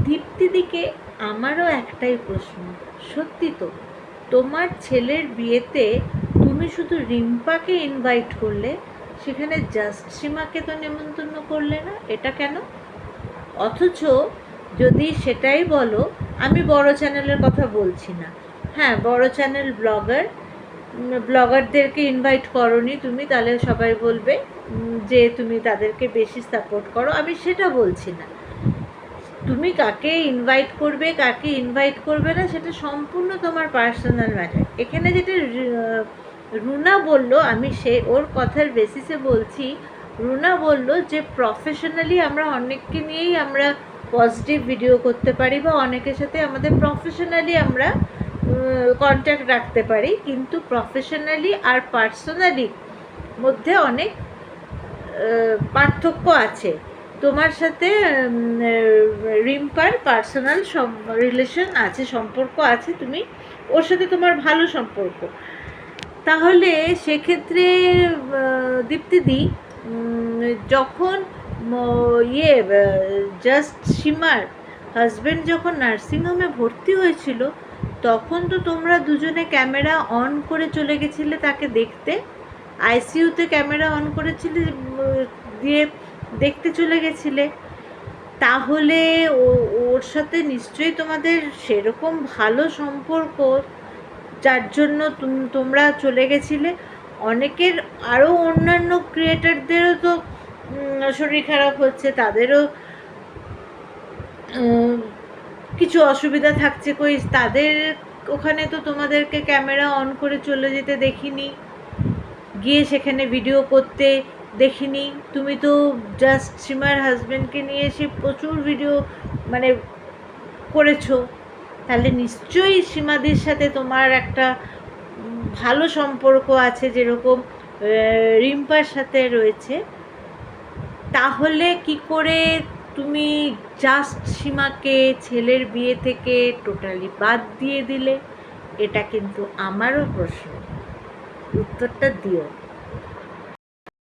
দীপ্তিদিকে আমারও একটাই প্রশ্ন, সত্যি তো তোমার ছেলের বিয়েতে তুমি শুধু রিম্পাকে ইনভাইট করলে, সেখানে জাস্ট সীমাকে তো নেমন্তন্ন করলে না, এটা কেন? অথচ যদি সেটাই বলো, আমি বড় চ্যানেলের কথা বলছি না, হ্যাঁ বড় চ্যানেল ব্লগারদেরকে ইনভাইট করোনি তুমি, তাহলে সবাই বলবে যে তুমি তাদেরকে বেশি সাপোর্ট করো, আমি সেটা বলছি না। তুমি কাকে ইনভাইট করবে কাকে ইনভাইট করবে না সেটা সম্পূর্ণ তোমার পার্সোনাল ম্যাটার। এখানে যেটা রুনা বলল, আমি ওর কথার বেসিসে বলছি, রুনা বলল যে প্রফেশনালি আমরা অনেককে নিয়েই আমরা পজিটিভ ভিডিও করতে পারি বা অনেকের সাথে আমাদের প্রফেশনালি আমরা কন্ট্যাক্ট রাখতে পারি, কিন্তু প্রফেশনালি আর পার্সোনালি মধ্যে অনেক পার্থক্য আছে। তোমার সাথে রিম্পার পার্সোনাল রিলেশন আছে, সম্পর্ক আছে, তুমি ওর সাথে তোমার ভালো সম্পর্ক। তাহলে সেক্ষেত্রে দীপ্তিদি যখন জাস্ট সীমার হাজব্যান্ড যখন নার্সিংহোমে ভর্তি হয়েছিল, তখন তো তোমরা দুজনে ক্যামেরা অন করে চলে গেছিলে তাকে দেখতে, আইসিইউতে ক্যামেরা অন করেছিলে, দিয়ে দেখতে চলে গেছিলে। তাহলে ওর সাথে নিশ্চয়ই তোমাদের সেরকম ভালো সম্পর্ক, যার জন্য তোমরা চলে গেছিলে। অনেকের আরও অন্যান্য ক্রিয়েটারদেরও তো শরীর খারাপ হচ্ছে, তাদেরও কিছু অসুবিধা থাকছে, কই তাদের ওখানে তো তোমাদেরকে ক্যামেরা অন করে চলে যেতে দেখিনি, গিয়ে সেখানে ভিডিও করতে দেখিনি। তুমি তো জাস্ট সীমার হাজব্যান্ডকে নিয়ে এসে প্রচুর ভিডিও মানে করেছো। তাহলে নিশ্চয়ই সীমাদির সাথে তোমার একটা ভালো সম্পর্ক আছে, যেরকম রিম্পার সাথে রয়েছে। তাহলে কি করে তুমি জাস্ট সীমাকে ছেলের বিয়ে থেকে টোটালি বাদ দিয়ে দিলে? এটা কিন্তু আমারও প্রশ্ন, উত্তরটা দিও।